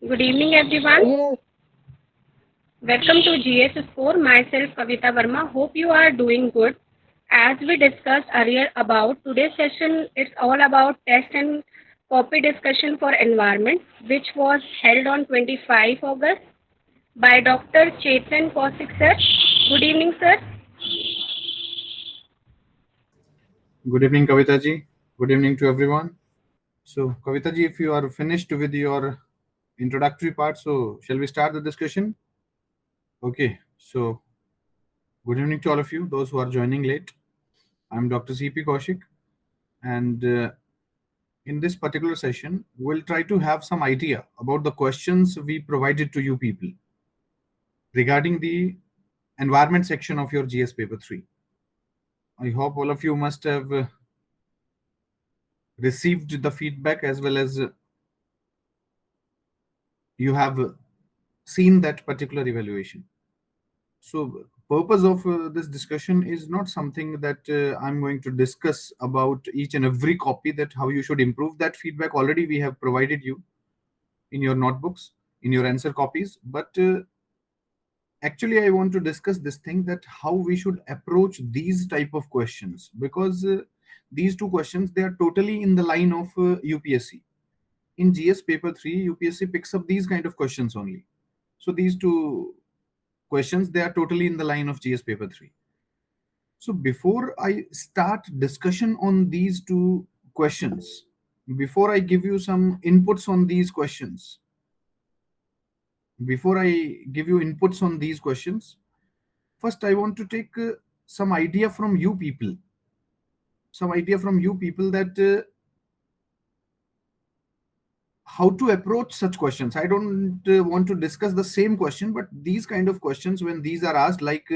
Good evening, everyone. Welcome to GS Score. Myself, Kavita Verma. Hope you are doing good. As we discussed earlier about today's session, it's all about test and copy discussion for environment, which was held on 25 August by Dr. Chetan Kaushik sir. Good evening, sir. Good evening, Kavita ji. Good evening to everyone. So, Kavita ji, if you are finished with your introductory part, so shall we start the discussion? Okay. So, good evening to all of you, those who are joining late. I'm Dr. CP Kaushik, and in this particular session, we'll try to have some idea about the questions we provided to you people regarding the environment section of your GS paper 3. I hope all of you must have received the feedback as well as you have seen that particular evaluation. So, purpose of this discussion is not something that I'm going to discuss about each and every copy, that how you should improve that feedback. Already we have provided you in your notebooks, in your answer copies. But actually, I want to discuss this thing, that how we should approach these type of questions, because these two questions, they are totally in the line of UPSC. In GS paper 3, UPSC picks up these kind of questions only. So these two questions, they are totally in the line of GS paper 3. So before I start discussion on these two questions, before I give you some inputs on these questions, first I want to take some idea from you people, that how to approach such questions. I don't want to discuss the same question, but these kind of questions, when these are asked, like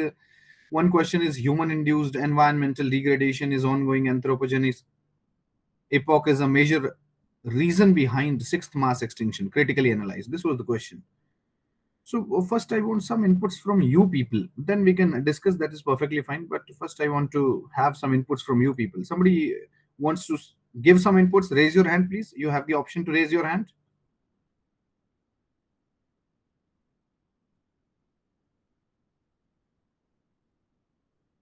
one question is human-induced environmental degradation is ongoing anthropogenic epoch is a major reason behind sixth mass extinction. Critically analyze. This was the question. So first I want some inputs from you people. Then we can discuss. That is perfectly fine. But first I want to have some inputs from you people. Somebody wants to give some inputs? Raise your hand, please. You have the option to raise your hand.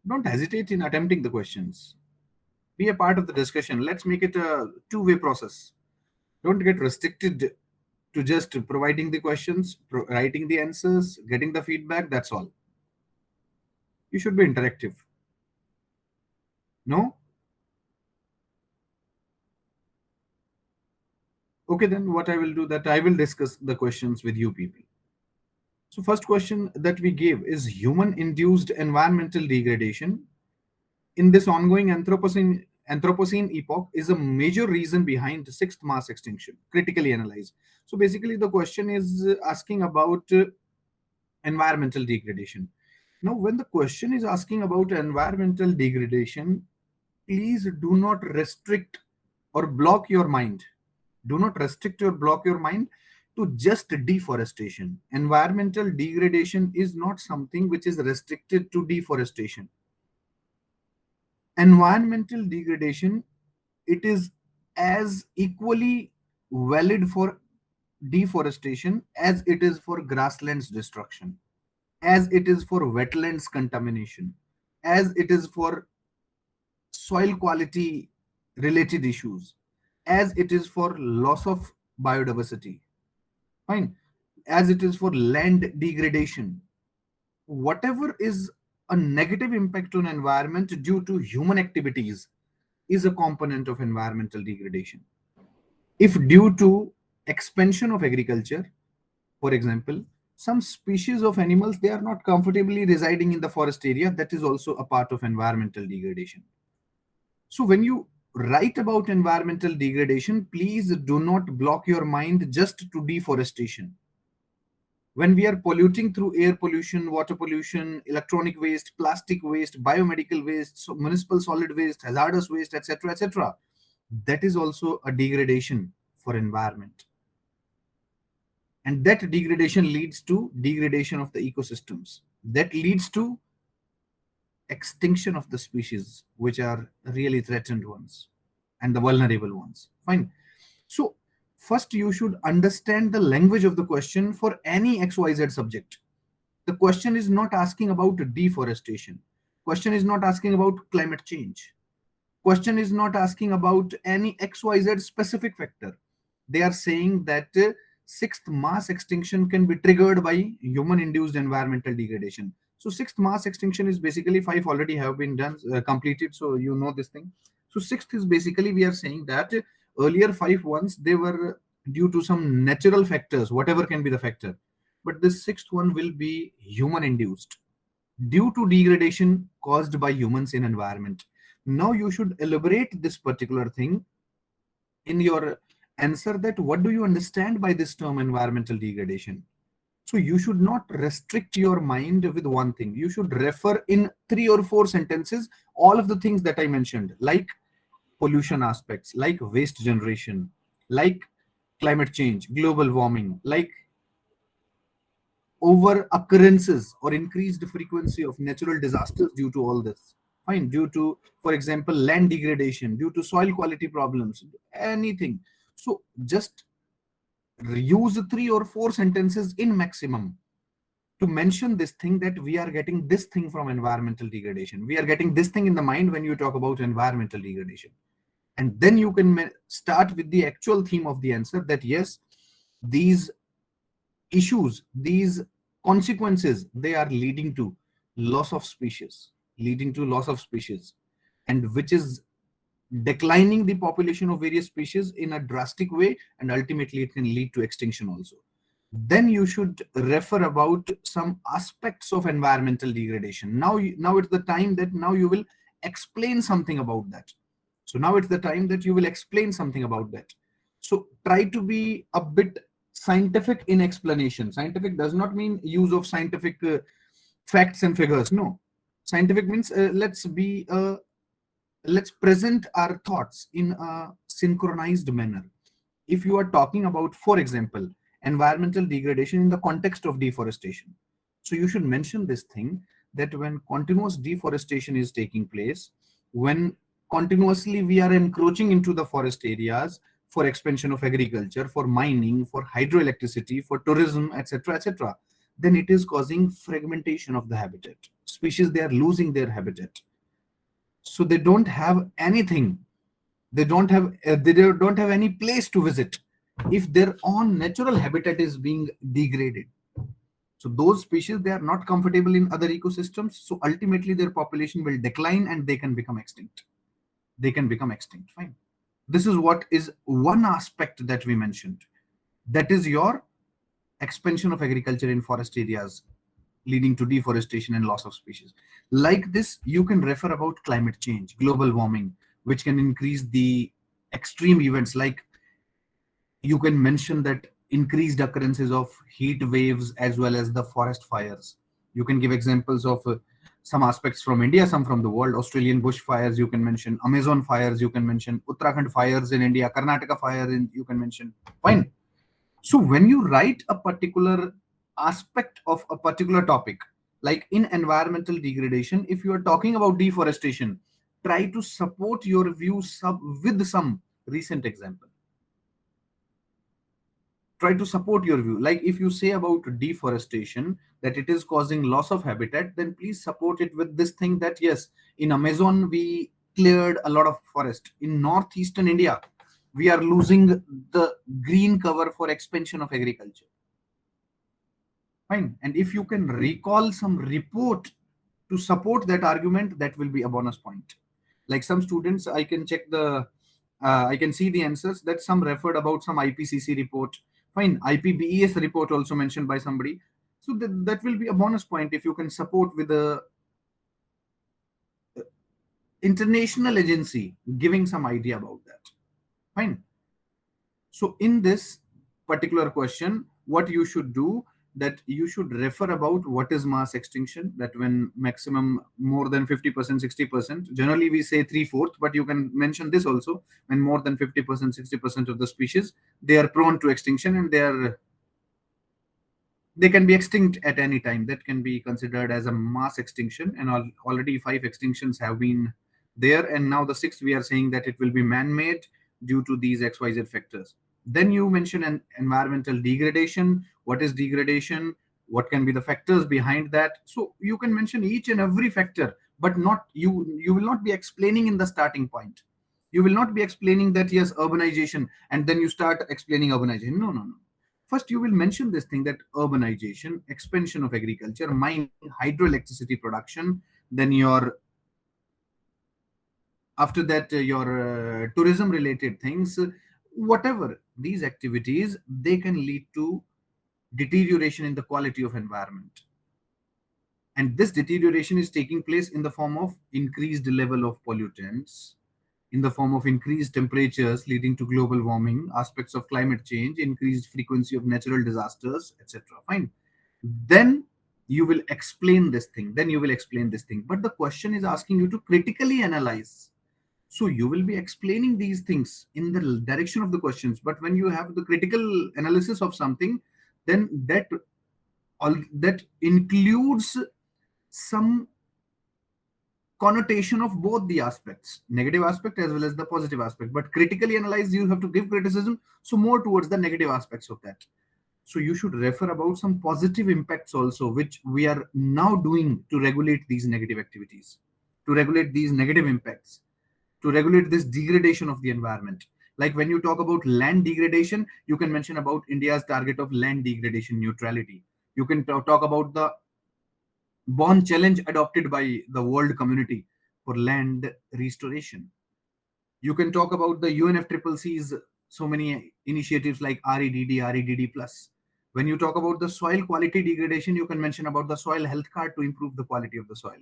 Don't hesitate in attempting the questions. Be a part of the discussion. Let's make it a two-way process. Don't get restricted to just providing the questions, writing the answers, getting the feedback. That's all. You should be interactive. No? Okay, then what I will do, that I will discuss the questions with you people. So first question that we gave is human-induced environmental degradation in this ongoing Anthropocene epoch is a major reason behind the sixth mass extinction. Critically analyze. So basically, the question is asking about environmental degradation. Now, when the question is asking about environmental degradation, please do not restrict or block your mind. Do not restrict or block your mind to just deforestation. Environmental degradation is not something which is restricted to deforestation. Environmental degradation, it is as equally valid for deforestation as it is for grasslands destruction, as it is for wetlands contamination, as it is for soil quality related issues, as it is for loss of biodiversity, fine, as it is for land degradation. Whatever is a negative impact on environment due to human activities is a component of environmental degradation. If due to expansion of agriculture, for example, some species of animals, they are not comfortably residing in the forest area, that is also a part of environmental degradation. So when you write about environmental degradation, please do not block your mind just to deforestation. When we are polluting through air pollution, water pollution, electronic waste, plastic waste, biomedical waste, so municipal solid waste, hazardous waste, etc., etc., that is also a degradation for environment. And that degradation leads to degradation of the ecosystems. That leads to extinction of the species, which are really threatened ones and the vulnerable ones. Fine. So First, you should understand the language of the question for any XYZ subject. The question is not asking about deforestation. Question is not asking about climate change. Question is not asking about any XYZ specific factor. They are saying that sixth mass extinction can be triggered by human induced environmental degradation. So sixth mass extinction is basically five already have been done, completed. So you know this thing. So sixth is basically we are saying that earlier five ones they were due to some natural factors, whatever can be the factor. But this sixth one will be human induced due to degradation caused by humans in environment. Now you should elaborate this particular thing in your answer, that what do you understand by this term environmental degradation. So you should not restrict your mind with one thing. You should refer in three or four sentences all of the things that I mentioned, like pollution aspects, like waste generation, like climate change, global warming, like over occurrences or increased frequency of natural disasters due to all this. Fine, due to, for example, land degradation, due to soil quality problems, anything. So just use three or four sentences in maximum to mention this thing, that we are getting this thing from environmental degradation. We are getting this thing in the mind when you talk about environmental degradation. And then you can start with the actual theme of the answer, that yes, these issues, these consequences, they are leading to loss of species, leading to loss of species, and which is declining the population of various species in a drastic way, and ultimately it can lead to extinction also. Then you should refer about some aspects of environmental degradation. Now it's the time that now you will explain something about that. So now it's the time that you will explain something about that. So try to be a bit scientific in explanation. Scientific does not mean use of scientific facts and figures. No, scientific means let's present our thoughts in a synchronized manner. If you are talking about, for example, environmental degradation in the context of deforestation, so you should mention this thing, that when continuous deforestation is taking place, when continuously we are encroaching into the forest areas for expansion of agriculture, for mining, for hydroelectricity, for tourism, etc., etc., then it is causing fragmentation of the habitat. Species, they are losing their habitat. So they don't have anything. They don't have any place to visit if their own natural habitat is being degraded. So those species, they are not comfortable in other ecosystems. So ultimately their population will decline and they can become extinct. They can become extinct. Fine. This is what is one aspect that we mentioned. That is your expansion of agriculture in forest areas, leading to deforestation and loss of species. Like this, you can refer about climate change, global warming, which can increase the extreme events. Like you can mention that increased occurrences of heat waves as well as the forest fires. You can give examples of some aspects from India, some from the world. Australian bushfires, you can mention. Amazon fires, you can mention. Uttarakhand fires in India, Karnataka fires, you can mention. Fine. So when you write a particular aspect of a particular topic, like in environmental degradation, if you are talking about deforestation, try to support your views with some recent example. Try to support your view. Like if you say about deforestation, that it is causing loss of habitat, then please support it with this thing, that yes, in Amazon we cleared a lot of forest. In northeastern India, we are losing the green cover for expansion of agriculture. Fine. And if you can recall some report to support that argument, that will be a bonus point. Like some students, I can check I can see the answers that some referred about some IPCC report. Fine. IPBES report also mentioned by somebody. So that will be a bonus point if you can support with a international agency giving some idea about that. Fine. So in this particular question, what you should do, that you should refer about what is mass extinction, that when maximum more than 50%, 60%, generally we say 3/4, but you can mention this also, when more than 50%, 60% of the species, they are prone to extinction and they can be extinct at any time. That can be considered as a mass extinction, and already five extinctions have been there, and now the sixth we are saying that it will be man-made due to these XYZ factors. Then you mention an environmental degradation. What is degradation? What can be the factors behind that? So you can mention each and every factor, but not you will not be explaining in the starting point. You will not be explaining that yes, urbanization, and then you start explaining urbanization. No, no, no. First, you will mention this thing that urbanization, expansion of agriculture, mining, hydroelectricity production, then your after that your tourism related things, whatever these activities, they can lead to deterioration in the quality of environment, and this deterioration is taking place in the form of increased level of pollutants, in the form of increased temperatures leading to global warming, aspects of climate change, increased frequency of natural disasters, etc. Fine. Then you will explain this thing. Then you will explain this thing. But the question is asking you to critically analyze. So you will be explaining these things in the direction of the questions. But when you have the critical analysis of something, then that includes some connotation of both the aspects, negative aspect as well as the positive aspect. But critically analyze, you have to give criticism, so more towards the negative aspects of that. So you should refer about some positive impacts also, which we are now doing to regulate these negative activities, to regulate these negative impacts, to regulate this degradation of the environment. Like when you talk about land degradation, you can mention about India's target of land degradation neutrality. You can talk about the born challenge adopted by the world community for land restoration. You can talk about the UNFCCC's so many initiatives like REDD plus. When you talk about the soil quality degradation, you can mention about the soil health card to improve the quality of the soil.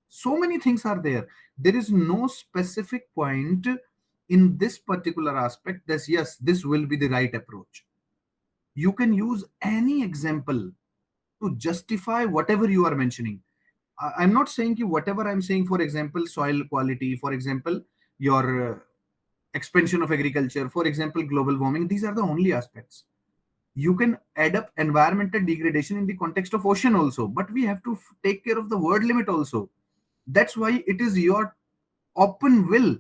So many things are there. There is no specific point in this particular aspect that yes, this will be the right approach. You can use any example to justify whatever you are mentioning. I'm not saying you whatever I'm saying, for example, soil quality, for example, your expansion of agriculture, for example, global warming, these are the only aspects. You can add up environmental degradation in the context of ocean also, but we have to take care of the word limit also. That's why it is your open will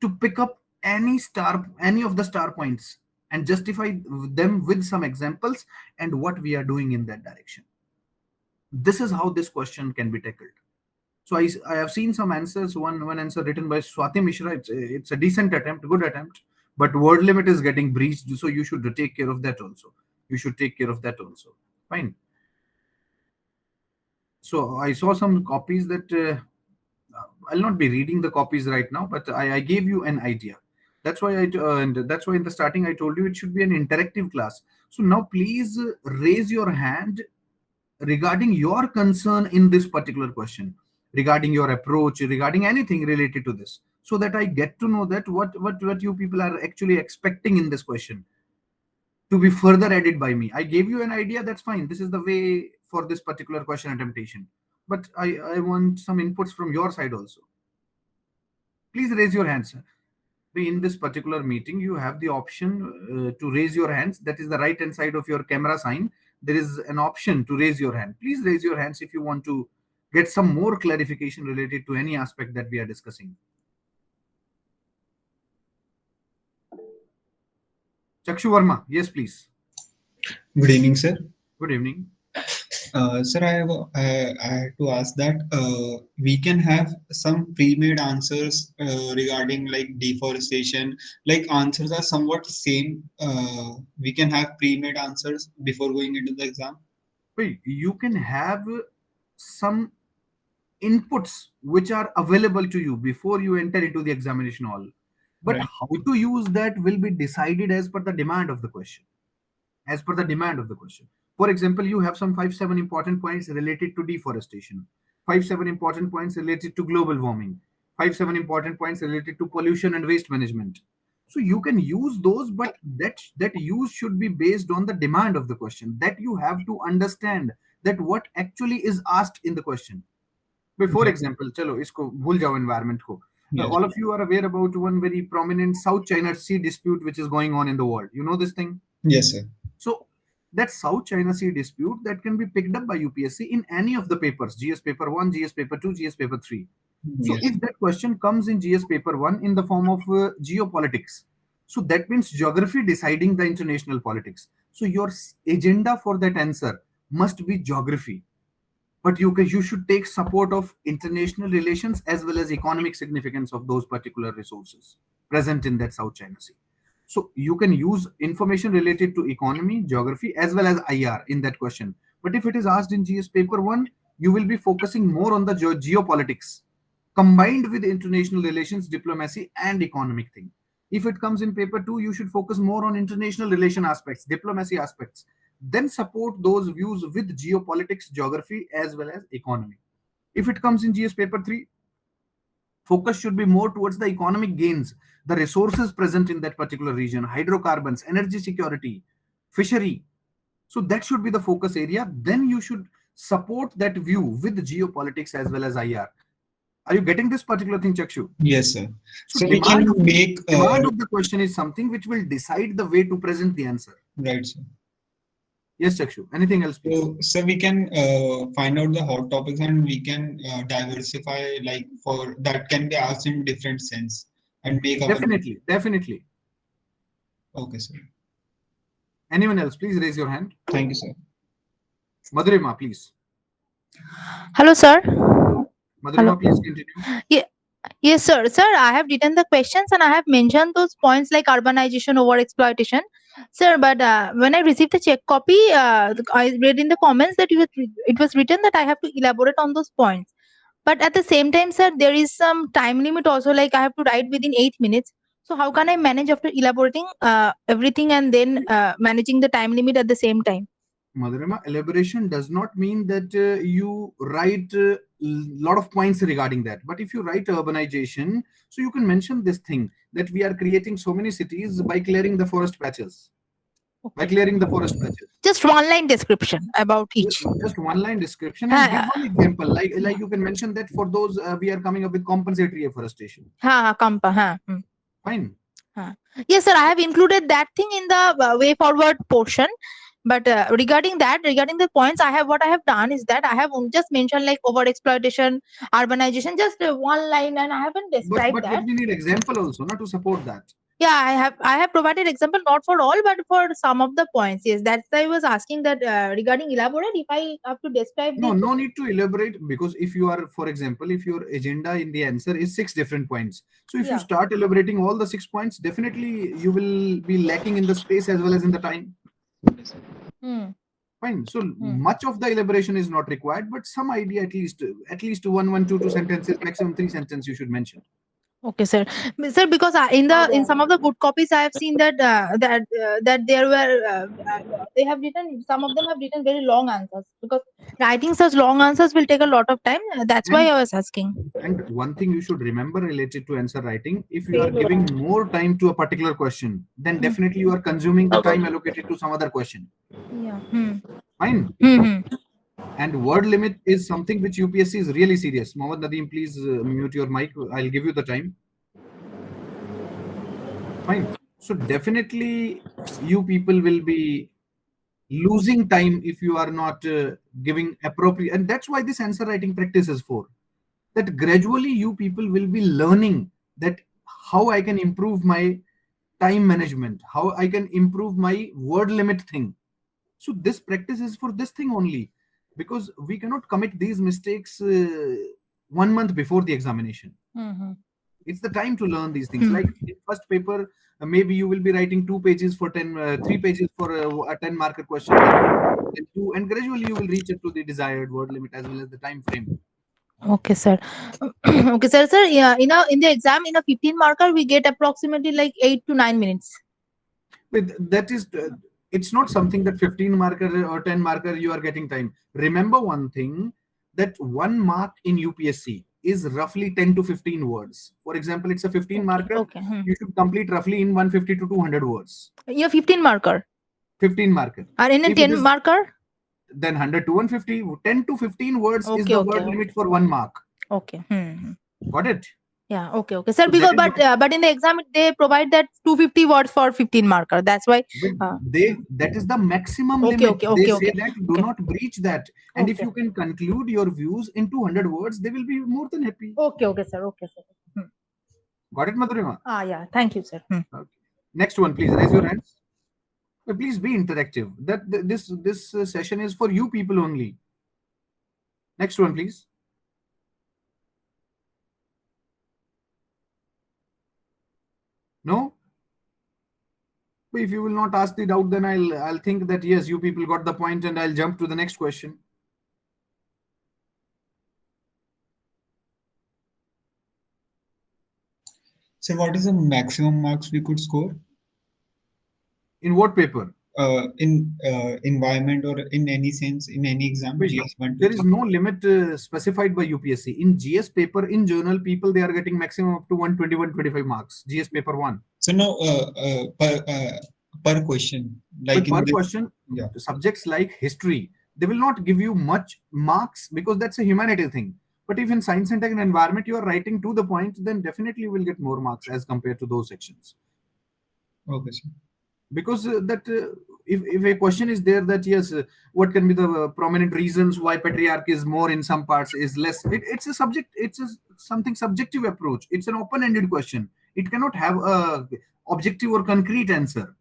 to pick up any of the star points and justify them with some examples and what we are doing in that direction. This is how this question can be tackled. So I have seen some answers. One answer written by Swati Mishra. It's a decent attempt, good attempt, but word limit is getting breached. So you should take care of that also. You should take care of that also. Fine. So I saw some copies that I'll not be reading the copies right now, but I gave you an idea. That's why and that's why in the starting I told you it should be an interactive class. So now please raise your hand regarding your concern in this particular question, regarding your approach, regarding anything related to this, so that I get to know that what you people are actually expecting in this question to be further added by me. I gave you an idea, that's fine. This is the way for this particular question attemptation. But I want some inputs from your side also. Please raise your hands. In this particular meeting, you have the option to raise your hands. That is the right hand side of your camera sign. There is an option to raise your hand. Please raise your hands if you want to get some more clarification related to any aspect that we are discussing. Chakshu Verma, yes, please. Good evening, sir. Good evening. Sir, I had to ask that we can have some pre-made answers regarding like deforestation. Like answers are somewhat same. We can have pre-made answers before going into the exam. Wait, you can have some inputs which are available to you before you enter into the examination hall. But Right. how to use that will be decided as per the demand of the question. As per the demand of the question. For example, you have some 5-7 important points related to deforestation, 5-7 important points related to global warming, 5-7 important points related to pollution and waste management. So you can use those, but that use should be based on the demand of the question. That you have to understand that what actually is asked in the question. For Okay. example, चलो इसको भूल जाओ environment को. Yes. All of you are aware about one very prominent South China Sea dispute which is going on in the world. You know this thing? Yes, sir. So that South China Sea dispute that can be picked up by UPSC in any of the papers, GS paper 1, GS paper 2, GS paper 3. So Yes. if that question comes in GS paper 1 in the form of geopolitics, So that means geography deciding the international politics. So your agenda for that answer must be geography, but you should take support of international relations as well as economic significance of those particular resources present in that South China Sea. So you can use information related to economy, geography, as well as IR in that question. But if it is asked in GS paper 1, you will be focusing more on the geopolitics combined with international relations, diplomacy, and economic thing. If it comes in paper 2, you should focus more on international relation aspects, diplomacy aspects, then support those views with geopolitics, geography, as well as economy. If it comes in GS paper 3, focus should be more towards the economic gains, the resources present in that particular region, hydrocarbons, energy security, fishery. So that should be the focus area. Then you should support that view with geopolitics as well as IR. Are you getting this particular thing, Chakshu? Yes, sir. So So we can make demand of the question is something which will decide the way to present the answer. right, sir. Yes, Chakshu. Anything else, please? So we can find out the hot topics and we can diversify like for that can be asked in different sense and make our Definitely. okay, sir. Anyone else, please raise your hand. Thank you, sir. Madhurima, please. Hello, sir. Madhurima, please continue. Yeah. Yes, sir. Sir, I have written the questions and I have mentioned those points like urbanization, over exploitation. Sir, but when I received the check copy, I read in the comments that it was written that I have to elaborate on those points. But at the same time, sir, there is some time limit also, like I have to write within 8 minutes. So how can I manage after elaborating everything and then managing the time limit at the same time? Madhurima, elaboration does not mean that you write a lot of points regarding that. But if you write urbanization, so you can mention this thing that we are creating so many cities by clearing the forest patches. By clearing the forest patches. Just one line description about each. Just one line description and give one example. Like you can mention that for those we are coming up with compensatory afforestation. Fine. Yes, sir. I have included that thing in the way forward portion. But regarding the points, what I have done is that I have just mentioned like over exploitation, urbanization, just one line, and I haven't described that. But we need example also, not to support that. Yeah, I have provided example not for all, but for some of the points. Yes, that's why I was asking that regarding elaborate. If I have to describe. No need to elaborate, because if you are, for example, if your agenda in the answer is 6 different points, so if you start elaborating all the 6 points, definitely you will be lacking in the space as well as in the time. Fine. So much of the elaboration is not required, but some idea at least 2 sentences, maximum 3 sentences you should mention. Okay, sir. Sir, because in some of the good copies, I have seen that there were they have written, some of them have written very long answers, because writing such long answers will take a lot of time. That's why I was asking. And one thing you should remember related to answer writing: if you are giving more time to a particular question, then definitely you are consuming the time allocated to some other question. Yeah. Fine. And word limit is something which UPSC is really serious. Mohammad Nadeem, please mute your mic. I'll give you the time. Fine. So definitely you people will be losing time if you are not giving appropriate. And that's why this answer writing practice is for. That gradually you people will be learning that how I can improve my time management, how I can improve my word limit thing. So this practice is for this thing only. Because we cannot commit these mistakes 1 month before the examination. It's the time to learn these things. Like in first paper, maybe you will be writing 2 pages for 3 pages for a 10 marker question, and gradually you will reach it to the desired word limit as well as the time frame. Okay, sir. Okay, sir. Sir, yeah, in the exam, in a 15 marker, we get approximately like 8 to 9 minutes. But that is. It's not something that 15 marker or 10 marker you are getting time. Remember one thing, that 1 mark in UPSC is roughly 10 to 15 words. For example, it's a 15 marker. Okay. You should complete roughly in 150 to 200 words. Yeah, 15 marker. 15 marker. And in a 10 marker? Then 100 to 150. 10 to 15 words is the word limit for 1 mark. Okay. Got it? Yeah, okay, sir. So because but in the exam they provide that 250 words for 15 marker. That's why that is the maximum limit. They say that do not breach that. And if you can conclude your views in 200 words, they will be more than happy. Okay, sir. Got it, Madhurima? Yeah. Thank you, sir. Okay. Next one, please raise your hands. Please be interactive. This session is for you people only. Next one, please. No? If you will not ask the doubt, then I'll think that yes, you people got the point, and I'll jump to the next question. So what is the maximum marks we could score In what paper? in environment or in any sense in any exam? Wait, GS 1, 2, there is 3. no limit specified by UPSC. In GS paper, in journal, people they are getting maximum up to 120, 125 marks. GS paper 1. So no, per question, like But in per this, question, yeah. subjects like history, they will not give you much marks because that's a humanities thing. But if in science and tech and environment you are writing to the point, then definitely you will get more marks as compared to those sections. Okay, sir. Because if a question is there that yes, what can be the prominent reasons why patriarch is more in some parts is less, it's a subject, it's a something subjective approach, it's an open-ended question, it cannot have a objective or concrete answer.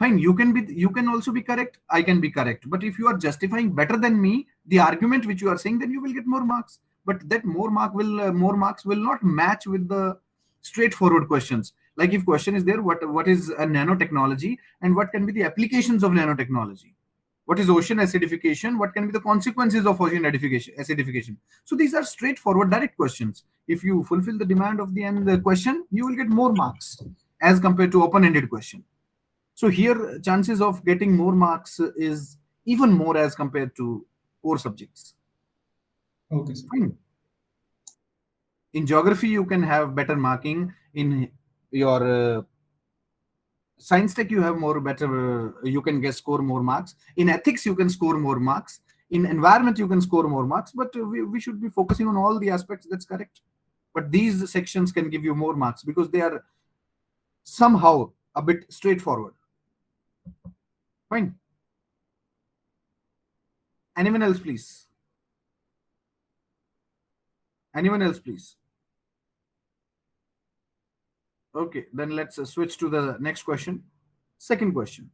Fine, you can also be correct, I can be correct, but if you are justifying better than me the argument which you are saying, then you will get more marks. But that more marks will not match with the straightforward questions. Like if question is there, what is a nanotechnology and what can be the applications of nanotechnology, what is ocean acidification, what can be the consequences of ocean acidification. So these are straightforward direct questions. If you fulfill the demand of the end question, you will get more marks as compared to open-ended question. So here, chances of getting more marks is even more as compared to core subjects. Okay, sir. Fine. In geography, you can have better marking. In your science tech, you have more better. You can get score more marks. In ethics, you can score more marks. In environment, you can score more marks. But we should be focusing on all the aspects. That's correct. But these sections can give you more marks because they are somehow a bit straightforward. Fine. Anyone else, please? Anyone else, please? Okay, then let's switch to the next question. Second question.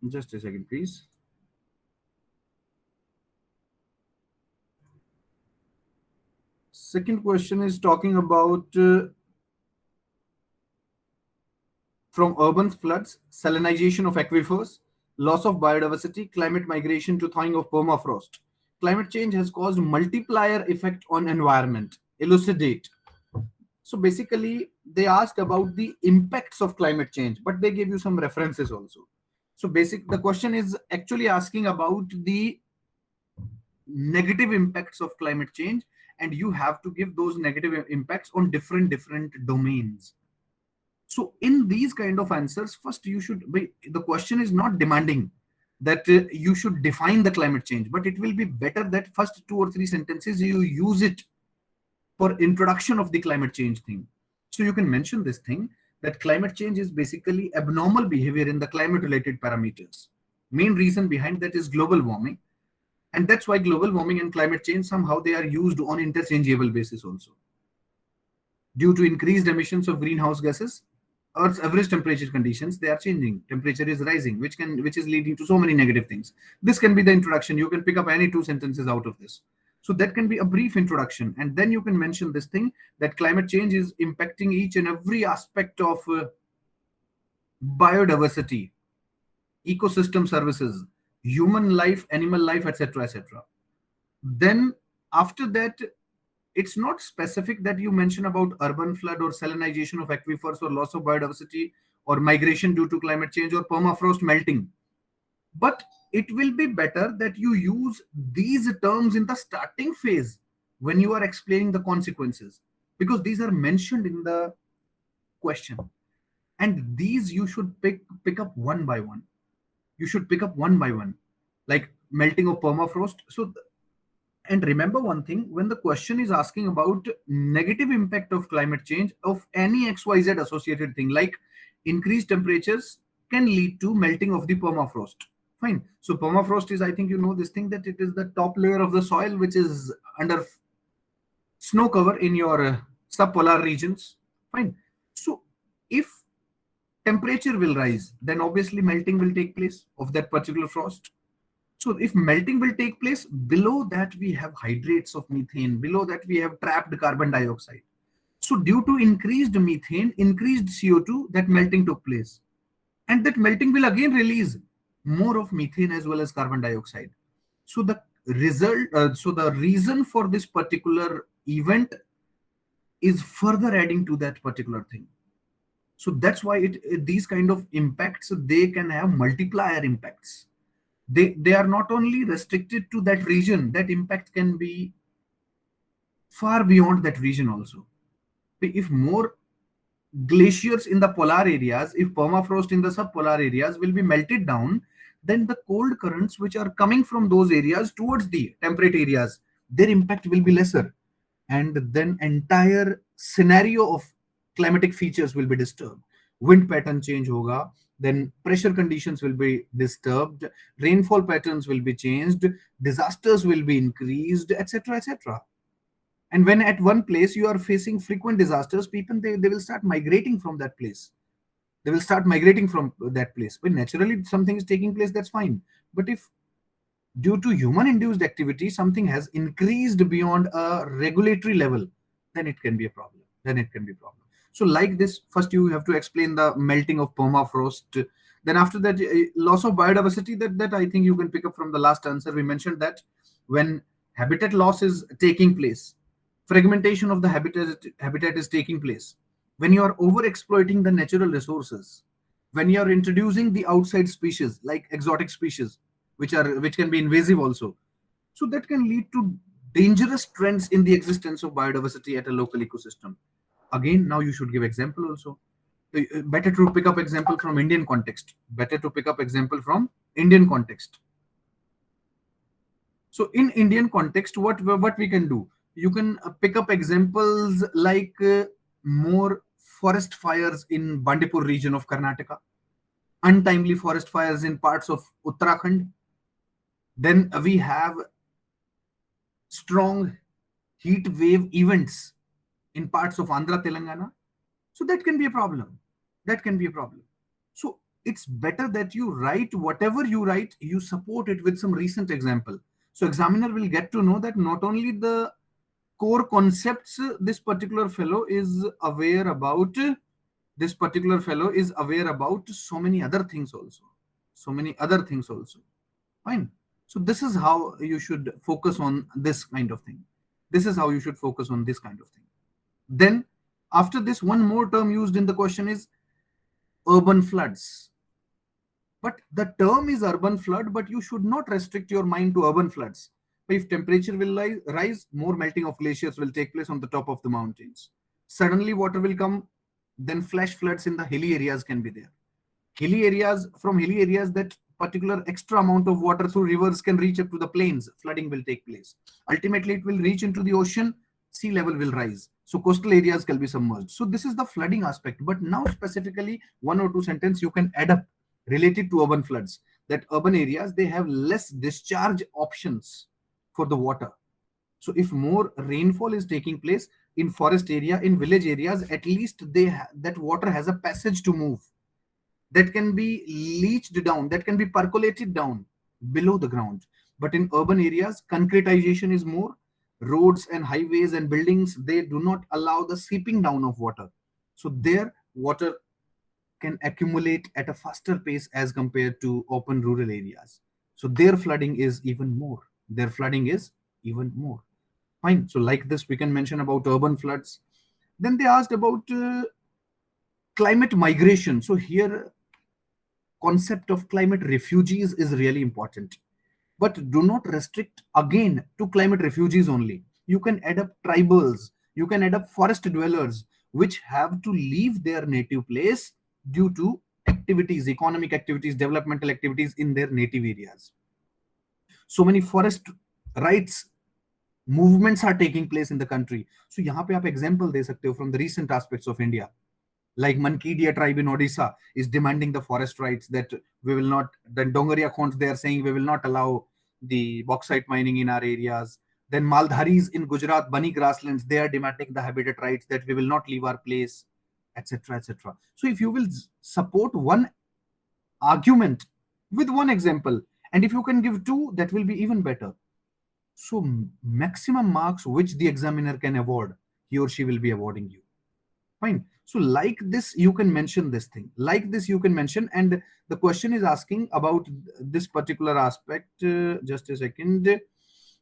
Just a second, please. Second question is talking about from urban floods, salinization of aquifers, loss of biodiversity, climate migration to thawing of permafrost. Climate change has caused multiplier effect on environment. Elucidate. So basically, they asked about the impacts of climate change, but they gave you some references also. So the question is actually asking about the negative impacts of climate change, and you have to give those negative impacts on different domains. So in these kind of answers, first you should be, the question is not demanding that you should define the climate change, but it will be better that first 2 or 3 sentences you use it for introduction of the climate change thing. So you can mention this thing that climate change is basically abnormal behavior in the climate related parameters. Main reason behind that is global warming, and that's why global warming and climate change somehow they are used on interchangeable basis also. Due to increased emissions of greenhouse gases, Earth's average temperature conditions they are changing. Temperature is rising, which is leading to so many negative things. This can be the introduction. You can pick up any 2 sentences out of this. So that can be a brief introduction, and then you can mention this thing that climate change is impacting each and every aspect of biodiversity, ecosystem services, human life, animal life, etc., etc. Then after that, it's not specific that you mention about urban flood or salinization of aquifers or loss of biodiversity or migration due to climate change or permafrost melting. But it will be better that you use these terms in the starting phase when you are explaining the consequences, because these are mentioned in the question, and these you should pick up one by one. You should pick up one by one, like melting of permafrost. And remember one thing, when the question is asking about negative impact of climate change of any XYZ associated thing, like increased temperatures can lead to melting of the permafrost. Fine. So permafrost is, I think you know this thing, that it is the top layer of the soil which is under snow cover in your subpolar regions. Fine. So if temperature will rise, then obviously melting will take place of that particular frost. So if melting will take place, below that we have hydrates of methane, below that we have trapped carbon dioxide. So due to increased methane, increased CO2, that melting took place. And that melting will again release more of methane as well as carbon dioxide. So the reason for this particular event is further adding to that particular thing. So that's why these kind of impacts, they can have multiplier impacts. They are not only restricted to that region, that impact can be far beyond that region also. If more glaciers in the polar areas, if permafrost in the subpolar areas will be melted down, then the cold currents which are coming from those areas towards the temperate areas, their impact will be lesser, and then entire scenario of climatic features will be disturbed. Wind pattern change hoga, then pressure conditions will be disturbed, rainfall patterns will be changed, disasters will be increased, etc., etc. And when at one place you are facing frequent disasters, people, they will start migrating from that place. They will start migrating from that place. When naturally something is taking place, that's fine. But if due to human induced activity something has increased beyond a regulatory level, then it can be a problem. So like this, first you have to explain the melting of permafrost. Then after that, loss of biodiversity, that I think you can pick up from the last answer. We mentioned that when habitat loss is taking place, fragmentation of the habitat is taking place, when you are over exploiting the natural resources, when you are introducing the outside species like exotic species, which can be invasive also, so that can lead to dangerous trends in the existence of biodiversity at a local ecosystem. Again, now you should give example also. Better to pick up example from Indian context. So in Indian context, what we can do? You can pick up examples like more forest fires in Bandipur region of Karnataka, untimely forest fires in parts of Uttarakhand. Then we have strong heat wave events in parts of Andhra, Telangana. So that can be a problem. So it's better that you write whatever you write, you support it with some recent example. So examiner will get to know that not only the core concepts this particular fellow is aware about, so many other things also. Fine. So this is how you should focus on this kind of thing. Then after this, one more term used in the question is urban floods. But the term is urban flood, but you should not restrict your mind to urban floods. If temperature will rise, more melting of glaciers will take place on the top of the mountains. Suddenly water will come, then flash floods in the hilly areas can be there. Hilly areas, that particular extra amount of water through rivers can reach up to the plains, flooding will take place. Ultimately, it will reach into the ocean, sea level will rise. So coastal areas can be submerged. So this is the flooding aspect. But now specifically, one or two sentences you can add up related to urban floods, that urban areas, they have less discharge options for the water. So if more rainfall is taking place in forest area, in village areas, at least that water has a passage to move, that can be leached down, that can be percolated down below the ground. But in urban areas, concretization is more. Roads and highways and buildings, they do not allow the seeping down of water. So their water can accumulate at a faster pace as compared to open rural areas. So their flooding is even more. Fine. So like this, we can mention about urban floods. Then they asked about climate migration. So here, concept of climate refugees is really important. But do not restrict again to climate refugees only. You can add up tribals, you can add up forest dwellers, which have to leave their native place due to activities, economic activities, developmental activities in their native areas. So many forest rights movements are taking place in the country. So यहाँ पे आप example दे सकते हो from the recent aspects of India. Like Mankidia tribe in Odisha is demanding the forest rights, that we will not, then Dongaria Khonds, they are saying we will not allow the bauxite mining in our areas. Then Maldharis in Gujarat, Bani grasslands, they are demanding the habitat rights that we will not leave our place, etc., etc. So if you will support one argument with one example, and if you can give two, that will be even better. So maximum marks which the examiner can award, he or she will be awarding you. Fine. So like this, you can mention this thing. Like this, you can mention. And the question is asking about this particular aspect. Just a second.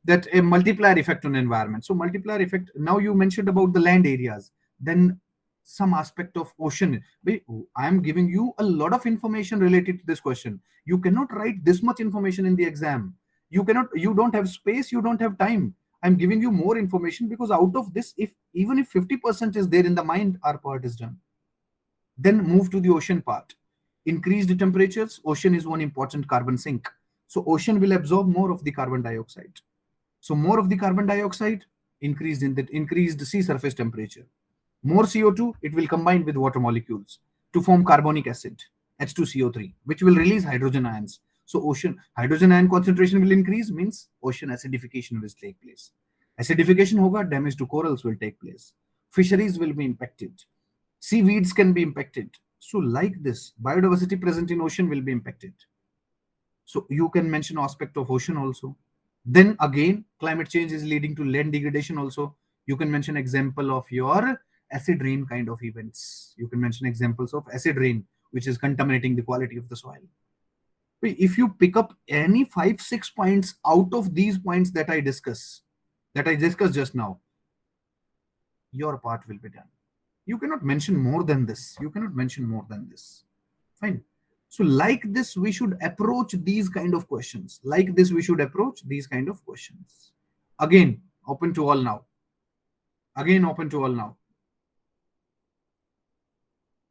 That a multiplier effect on environment. So multiplier effect. Now you mentioned about the land areas. Then some aspect of ocean. I am giving you a lot of information related to this question. You cannot write this much information in the exam. You cannot. You don't have space. You don't have time. I'm giving you more information because out of this, if even if 50% is there in the mind, our part is done. Then move to the ocean part. Increased temperatures, ocean is one important carbon sink. So ocean will absorb more of the carbon dioxide. So more of the carbon dioxide, increased sea surface temperature. More CO2, it will combine with water molecules to form carbonic acid, H2CO3, which will release hydrogen ions. So ocean hydrogen ion concentration will increase, means ocean acidification will take place. Acidification hoga, damage to corals will take place. Fisheries will be impacted. Seaweeds can be impacted. So like this, biodiversity present in ocean will be impacted. So you can mention aspect of ocean also. Then again, climate change is leading to land degradation also. You can mention example of your acid rain kind of events. You can mention examples of acid rain, which is contaminating the quality of the soil. If you pick up any 5-6 points out of these points that I discussed just now, your part will be done. You cannot mention more than this. Fine. So like this, we should approach these kind of questions. Again, open to all now.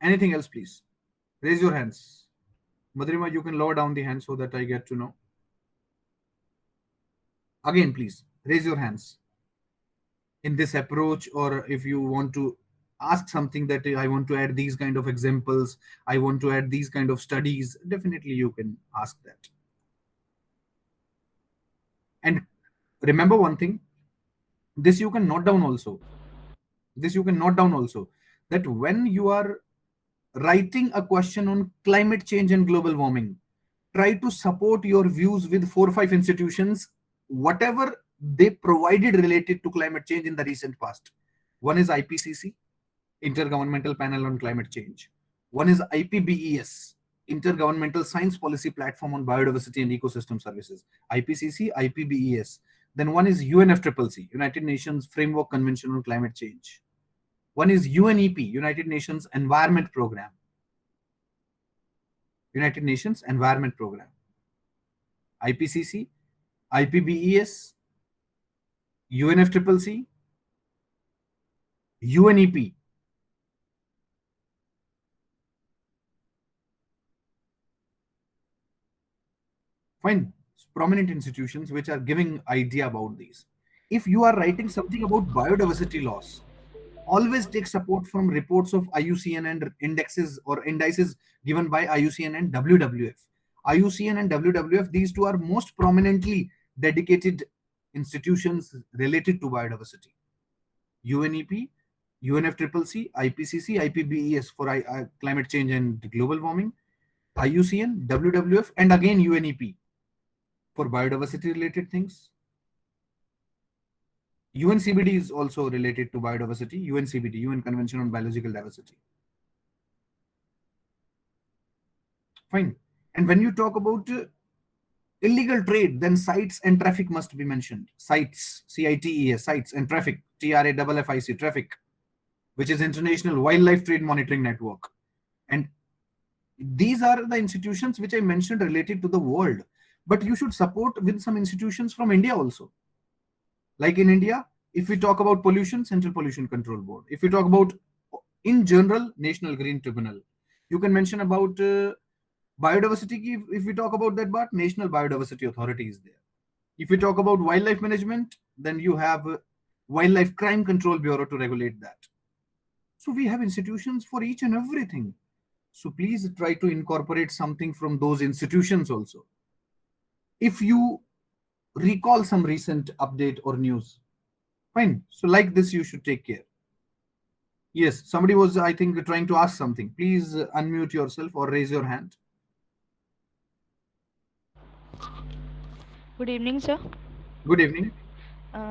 Anything else, please? Raise your hands. Madrima, you can lower down the hand so that I get to know. Again, please, raise your hands. In this approach, or if you want to ask something that I want to add these kind of examples, I want to add these kind of studies, definitely you can ask that. And remember one thing, this you can note down also, that when you are writing a question on climate change and global warming, try to support your views with 4 or 5 institutions, whatever they provided related to climate change in the recent past. One is IPCC, Intergovernmental Panel on Climate Change. One is IPBES, Intergovernmental Science Policy Platform on Biodiversity and Ecosystem Services. IPCC, IPBES. Then one is UNFCCC, United Nations Framework Convention on Climate Change. One is UNEP, United Nations Environment Program. IPCC, IPBES, UNFCCC, UNEP. Fine. Prominent institutions which are giving idea about these. If you are writing something about biodiversity loss, always take support from reports of IUCN and indices given by IUCN and WWF. IUCN and WWF, these two are most prominently dedicated institutions related to biodiversity. UNEP, UNFCCC, IPCC, IPBES for climate change and global warming, IUCN, WWF, and again UNEP for biodiversity related things. UNCBD is also related to biodiversity. UNCBD, UN Convention on Biological Diversity. Fine. And when you talk about illegal trade, then sites and traffic must be mentioned. Sites, CITES, sites, and traffic, TRAFFIC, traffic, which is International Wildlife Trade Monitoring Network. And these are the institutions which I mentioned related to the world. But you should support with some institutions from India also. Like in India, if we talk about pollution, Central Pollution Control Board. If we talk about, in general, National Green Tribunal. You can mention about biodiversity. If we talk about that part, National Biodiversity Authority is there. If we talk about wildlife management, then you have Wildlife Crime Control Bureau to regulate that. So we have institutions for each and everything. So please try to incorporate something from those institutions also. If you recall some recent update or news. Fine. So like this, you should take care. Yes, somebody was, I think, trying to ask something. Please unmute yourself or raise your hand. Good evening, sir. Good evening.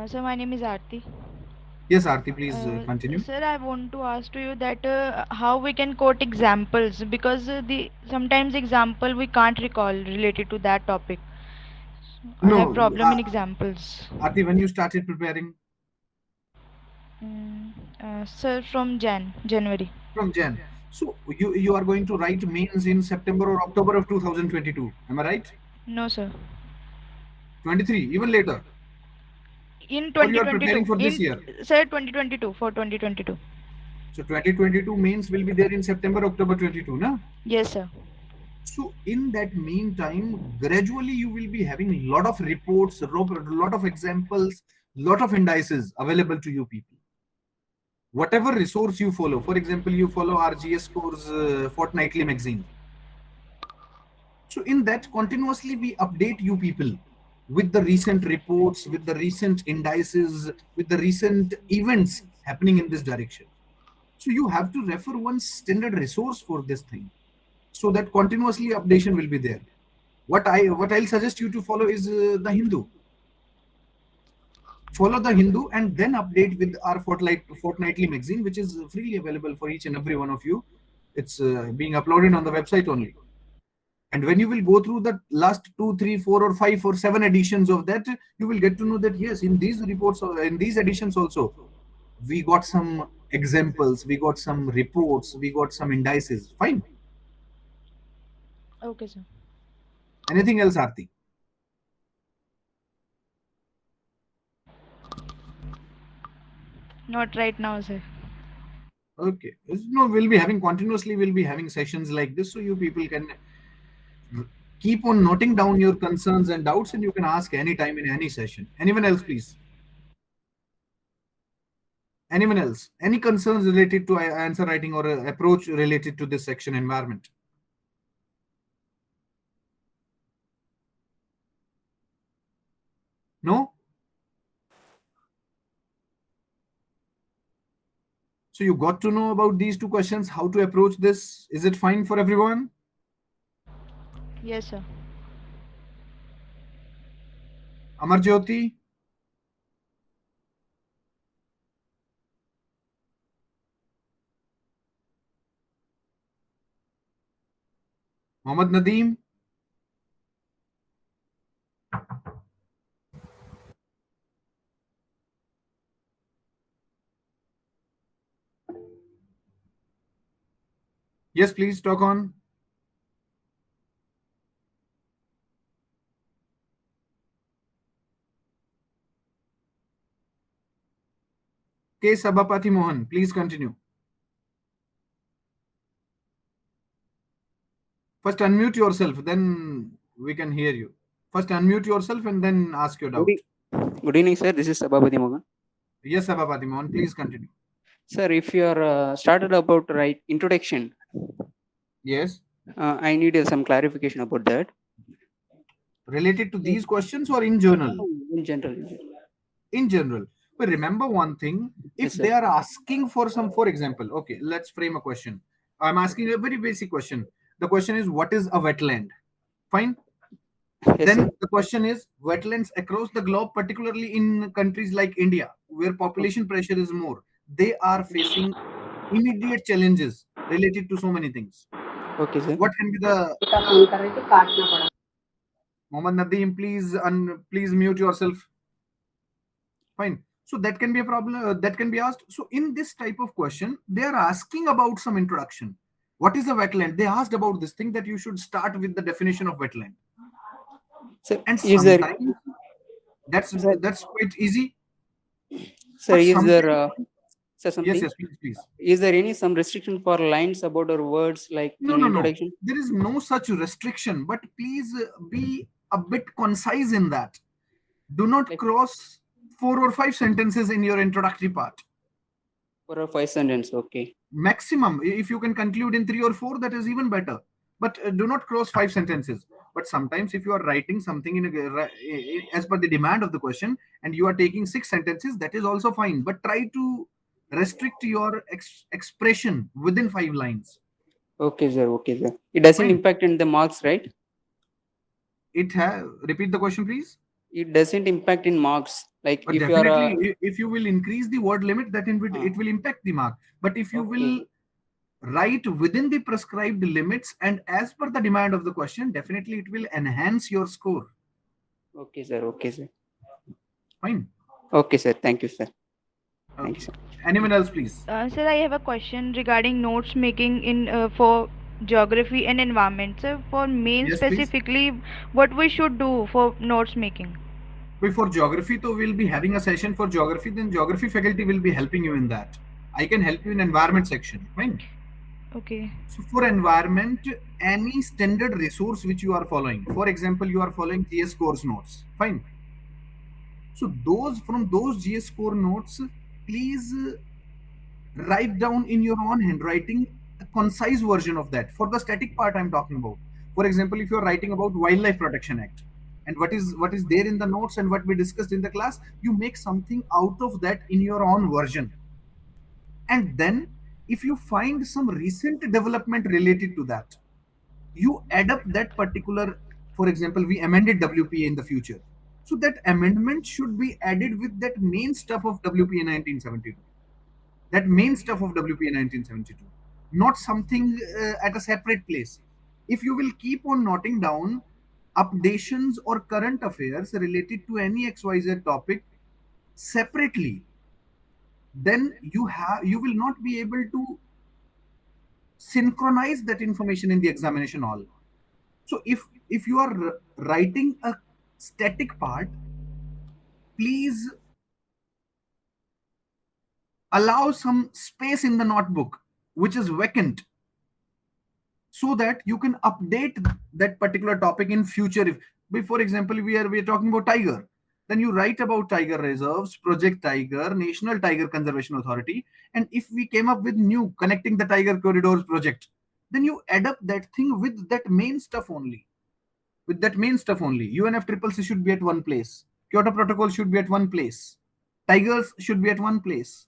Sir, my name is Aarti. Yes, Aarti, please continue. Sir, I want to ask to you that how we can quote examples, because the sometimes example we can't recall related to that topic. I have No, problem in examples. Aarti, when you started preparing? Sir, from January. From Jan. So you are going to write mains in September or October of 2022. Am I right? No, sir. 23, even later. In Or you are preparing 2022. for this year? Sir, 2022, for 2022. So 2022 mains will be there in September, October 22, na? Yes, sir. So in that meantime, gradually you will be having a lot of reports, a lot of examples, lot of indices available to you people. Whatever resource you follow, for example, you follow RGS Score's fortnightly magazine. So in that, continuously we update you people with the recent reports, with the recent indices, with the recent events happening in this direction. So you have to refer one standard resource for this thing, so that continuously updation will be there. What I'll suggest you to follow is the Hindu. Follow the Hindu and then update with our fortnightly magazine, which is freely available for each and every one of you. It's being uploaded on the website only. And when you will go through the last 2, 3, 4, or 5 or 7 editions of that, you will get to know that yes, in these reports, in these editions also, we got some examples, we got some reports, we got some indices. Fine. Okay, sir. Anything else, Aarti? Not right now, sir. Okay. No, we'll be having sessions like this, so you people can keep on noting down your concerns and doubts, and you can ask anytime in any session. Anyone else, please? Anyone else? Any concerns related to answer writing or approach related to this section environment? No? So you got to know about these two questions, how to approach this. Is it fine for everyone? Yes, sir. Amarjyoti? Mohammad Nadeem? Yes, please talk on. K. Sabapati Mohan, please continue. First unmute yourself, then we can hear you. First unmute yourself and then ask your doubt. Good evening, sir. This is Sabapati Mohan. Yes, Sabapati Mohan, please continue. Sir, if you are started about right introduction, Yes. I need some clarification about that. Related to these questions or in general? In general. In general. But remember one thing, if Yes, sir. they are asking for some, for example, okay, let's frame a question. I'm asking a very basic question. The question is, what is a wetland? Fine. Yes, Then sir. the question is, wetlands across the globe, particularly in countries like India, where population pressure is more, they are facing immediate challenges related to so many things. Okay, sir. What can be the Mohammad Nadeem, please mute yourself. Fine. So that can be a problem that can be asked. So in this type of question, they are asking about some introduction. What is a wetland? They asked about this thing that you should start with the definition of wetland. Sir, And is there, sometimes that's quite easy. sir, But is sometimes, there, sir, something? yes, please. Is there any some restriction for lines about our words like No, in no. introduction? There is no such restriction, but please be a bit concise in that. Do not cross 4 or 5 sentences in your introductory part. 4 or 5 sentences, okay. Maximum. If you can conclude in 3 or 4, that is even better. but do not cross 5 sentences. But sometimes if you are writing something as per the demand of the question, and you are taking 6 sentences, that is also fine, but try to restrict your expression within 5 lines. Okay, sir. Okay, sir. It doesn't Fine. impact in the marks, right? It have Repeat the question, please. It doesn't impact in marks. Like But if you are definitely, if you will increase the word limit, that uh, it will impact the mark. But if you okay, will write within the prescribed limits and as per the demand of the question, definitely it will enhance your score. okay, sir. Okay, sir. Fine. Okay, sir. Thank you, sir. Thank you, Okay. sir. Anyone else, please? Sir, I have a question regarding notes making in for geography and environment. So, for main Yes, please. specifically, what we should do for notes making? Before geography, so we'll be having a session for geography. Then geography faculty will be helping you in that. I can help you in environment section. Fine. Okay. So for environment, any standard resource which you are following. For example, you are following GS course notes. Fine. So those GS score notes, please write down in your own handwriting a concise version of that. For the static part, I'm talking about. For example, if you're writing about Wildlife Protection Act and what is there in the notes and what we discussed in the class, you make something out of that in your own version. And then, if you find some recent development related to that, you add up that particular. For example, we amended WPA in the future, so that amendment should be added with that main stuff of WPA 1972, that main stuff of WPA 1972, not something at a separate place. If you will keep on noting down updations or current affairs related to any XYZ topic separately, then you will not be able to synchronize that information in the examination hall. So if you are writing a static part, please allow some space in the notebook which is vacant, so that you can update that particular topic in future. If for example we are talking about tiger, then you write about tiger reserves, project tiger, national tiger conservation authority, and if we came up with new connecting the tiger corridors project, then you add up that thing with that main stuff only. With that main stuff only, UNFCCC should be at one place, Kyoto Protocol should be at one place, tigers should be at one place.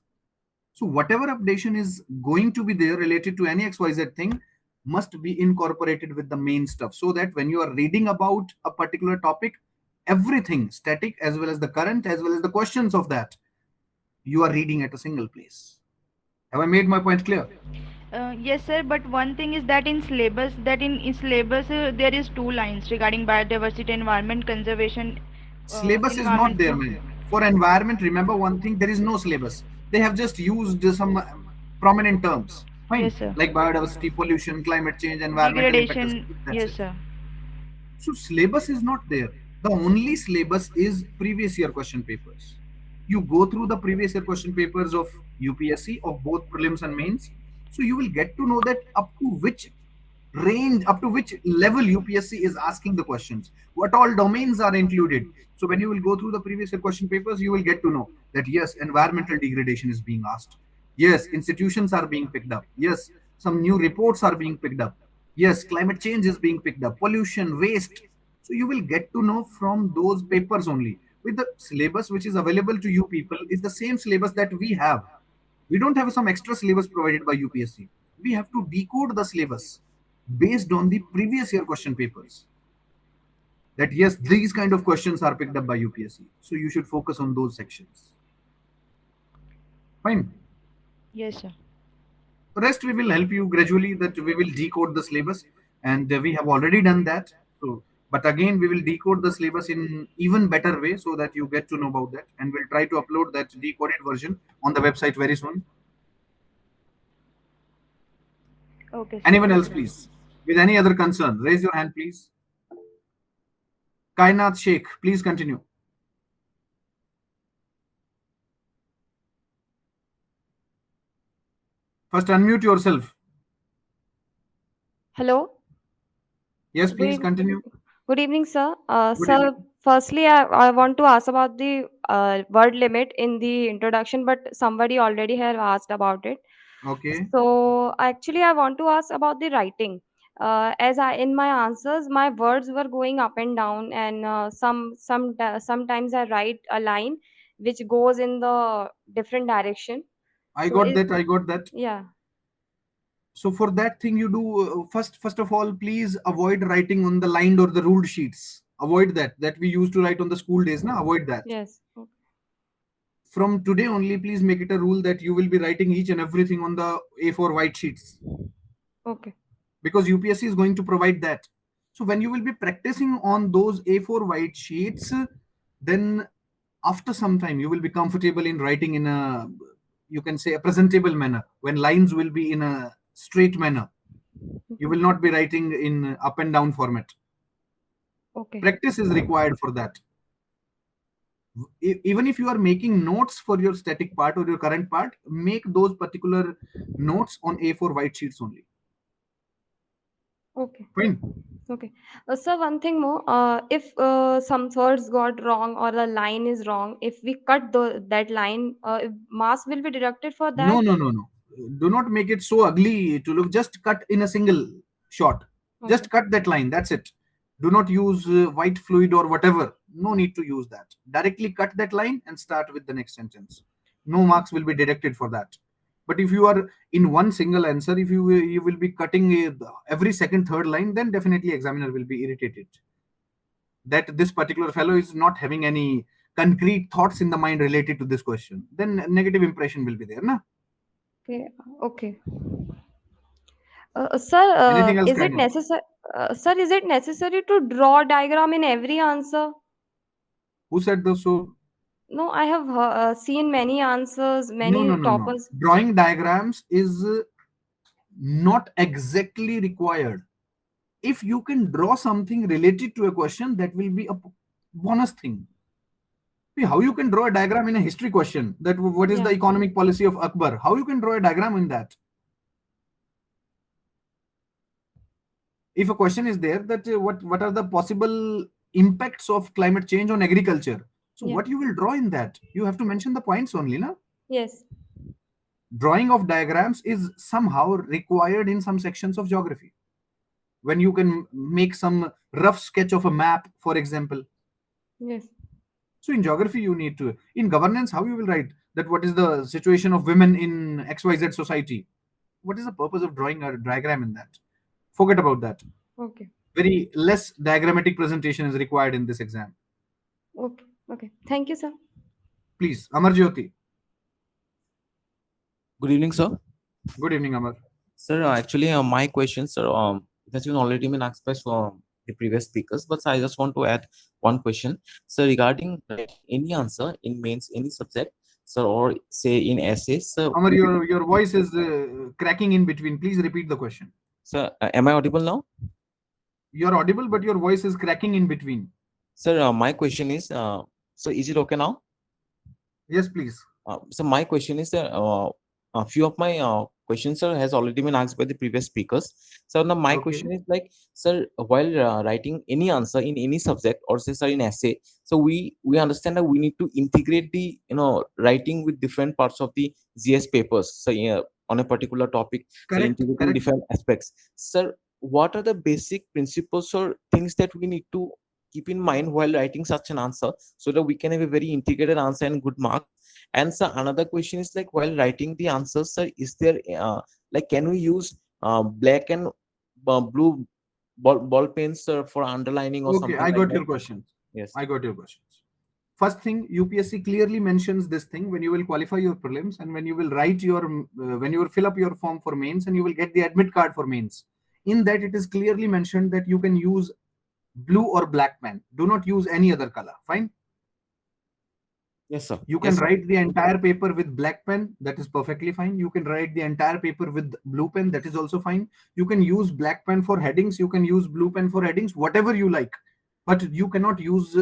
So whatever updation is going to be there related to any XYZ thing must be incorporated with the main stuff, so that when you are reading about a particular topic, everything static as well as the current as well as the questions of that, you are reading at a single place. Have I made my point clear? Yes, sir. But one thing is that in syllabus there is two lines regarding biodiversity, environment conservation, Syllabus is not environment. there, man. For environment, remember one thing, there is no syllabus. They have just used some prominent terms. Fine. Yes, sir. Like biodiversity, pollution, climate change, environmental impact Degradation. assessment. That's Yes, it. sir. So syllabus is not there. The only syllabus is previous year question papers. You go through the previous year question papers of UPSC of both prelims and mains. So you will get to know that up to which level UPSC is asking the questions, what all domains are included. So when you will go through the previous year question papers, you will get to know that yes, environmental degradation is being asked. Yes, institutions are being picked up. Yes, some new reports are being picked up. Yes, climate change is being picked up, pollution, waste. So you will get to know from those papers only. With the syllabus which is available to you people is the same syllabus that we have. We don't have some extra syllabus provided by UPSC. We have to decode the syllabus based on the previous year question papers. That yes, these kind of questions are picked up by UPSC. So you should focus on those sections. Fine. Yes, sir. Rest we will help you gradually, that we will decode the syllabus, and we have already done that. So but again we will decode the syllabus in even better way so that you get to know about that, and we'll try to upload that decoded version on the website very soon. Okay, sir. Anyone else, please, with any other concern, raise your hand, please. Kainath Sheikh, please continue. First unmute yourself. Hello. Yes, Good please evening. continue. Good evening, sir. Good evening. Sir, firstly, I want to ask about the word limit in the introduction, but somebody already have asked about it. Okay. So actually, I want to ask about the writing. as I in my answers, my words were going up and down, and sometimes I write a line which goes in the different direction. I So got that. I got that. yeah, So for that thing, you do first of all, please avoid writing on the lined or the ruled sheets. Avoid that we used to write on the school days. Now avoid that. yes, From today only, please make it a rule that you will be writing each and everything on the A4 white sheets, okay, because UPSC is going to provide that. So when you will be practicing on those A4 white sheets, then after some time you will be comfortable in writing in a, you can say, a presentable manner, when lines will be in a straight manner. You will not be writing in up and down format. okay, Practice is required for that. Even if you are making notes for your static part or your current part, make those particular notes on A4 white sheets only. okay. Fine. Okay. So one thing more, if some words got wrong or the line is wrong, if we cut that line, if marks will be deducted for that. No. Do not make it so ugly to look. Just cut in a single shot. Okay. Just cut that line. That's it. Do not use white fluid or whatever. No need to use that. Directly cut that line and start with the next sentence. No marks will be deducted for that. But if you are in one single answer, if you will be cutting every second, third line, then definitely examiner will be irritated that this particular fellow is not having any concrete thoughts in the mind related to this question. Then negative impression will be there, na? Okay. Okay. Sir, Anything else, is it Kaiman? necessary? Sir, is it necessary to draw a diagram in every answer? Who said those? So No, I have seen many answers, no. many toppers. Drawing diagrams is not exactly required. If you can draw something related to a question, that will be a bonus thing. See, how you can draw a diagram in a history question, that what is the Yeah. economic policy of Akbar? How you can draw a diagram in that? If a question is there that what are the possible impacts of climate change on agriculture, so Yeah. what you will draw in that, you have to mention the points only, na? Yes. Drawing of diagrams is somehow required in some sections of geography, when you can make some rough sketch of a map, for example. Yes. So in geography you need to, in governance, how you will write that what is the situation of women in XYZ society? What is the purpose of drawing a diagram in that? Forget about that. Okay. Very less diagrammatic presentation is required in this exam. Okay. Okay. Thank you, sir. Please, Amar Jyoti. Good evening, sir. Good evening, Amar. Sir, actually, my question, sir, it has been already been asked by the previous speakers, but I just want to add one question. So, regarding any answer in mains, any subject, sir, or say in essays, sir. Amar, your voice is cracking in between. Please repeat the question. Sir, am I audible now? You're audible, but your voice is cracking in between. Sir, my question is, so is it okay now? Yes, please. So my question is that a few of my questions, sir, has already been asked by the previous speakers. So now my Okay. question is like, sir, while writing any answer in any subject or say, sir, in essay, so we understand that we need to integrate the writing with different parts of the GS papers. So yeah, on a particular topic, so Correct. integrating Correct. different aspects. Sir, what are the basic principles or things that we need to keep in mind while writing such an answer, so that we can have a very integrated answer and good mark? And so another question is like, while writing the answers, sir, is there like, can we use black and blue ball pens, sir, for underlining or Okay, something I like got that? your questions. Yes. I got your questions. First thing, UPSC clearly mentions this thing when you will qualify your prelims and when you will write your, when you will fill up your form for mains and you will get the admit card for mains. In that, it is clearly mentioned that you can use blue or black pen. Do not use any other color. Fine. Yes, sir. You can write the entire paper with black pen. That is perfectly fine. You can write the entire paper with blue pen. That is also fine. You can use black pen for headings. You can use blue pen for headings, whatever you like. But you cannot use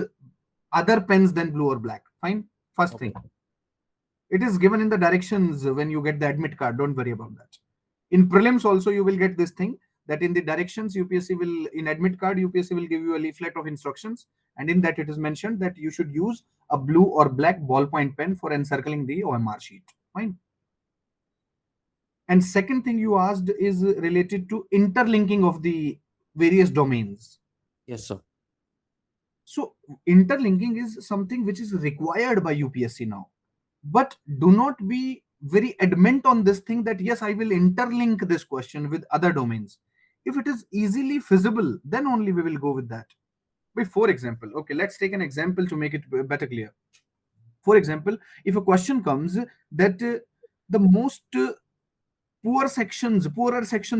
other pens than blue or black. Fine. First thing. It is given in the directions when you get the admit card. Don't worry about that. In prelims also, you will get this thing that in the directions, UPSC will, in admit card, UPSC will give you a leaflet of instructions. And in that, it is mentioned that you should use a blue or black ballpoint pen for encircling the OMR sheet. Fine. And second thing you asked is related to interlinking of the various domains. Yes, sir. So interlinking is something which is required by UPSC now. But do not be very adamant on this thing that yes, I will interlink this question with other domains. If it is easily feasible, then only we will go with that. But for example, okay, let's take an example to make it better clear. For example, if a question comes that the most poorer sections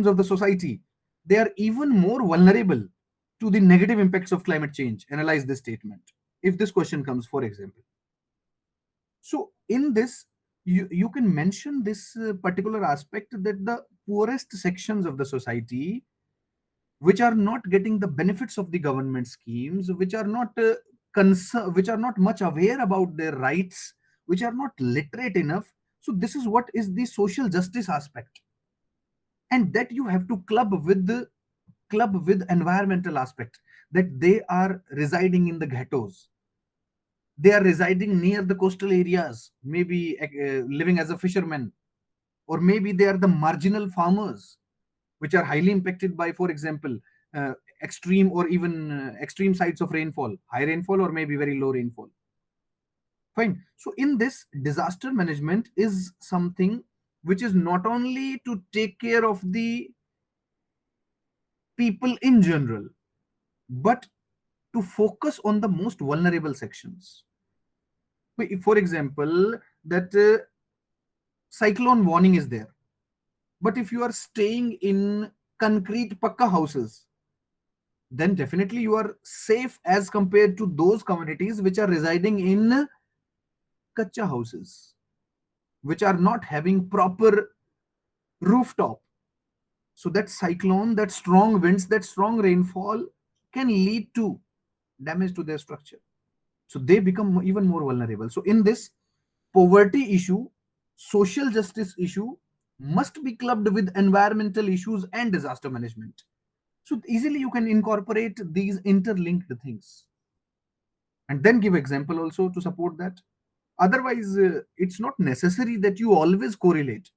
of the society, they are even more vulnerable to the negative impacts of climate change. Analyze this statement. If this question comes, for example. So in this, you can mention this particular aspect that the poorest sections of the society, which are not getting the benefits of the government schemes, which are not which are not much aware about their rights, which are not literate enough. So this is what is the social justice aspect, and that you have to club with environmental aspect, that they are residing in the ghettos, they are residing near the coastal areas, maybe living as a fisherman, or maybe they are the marginal farmers which are highly impacted by, for example, uh, extreme or even extreme sites of rainfall, high rainfall or maybe very low rainfall. Fine. So in this, disaster management is something which is not only to take care of the people in general, but to focus on the most vulnerable sections. For example, that cyclone warning is there, but if you are staying in concrete pakka houses, then definitely you are safe as compared to those communities which are residing in kacha houses, which are not having proper rooftop. So that cyclone, that strong winds, that strong rainfall can lead to damage to their structure. So they become even more vulnerable. So in this, poverty issue, social justice issue must be clubbed with environmental issues and disaster management. So easily you can incorporate these interlinked things and then give example also to support that. Otherwise, it's not necessary that you always correlate.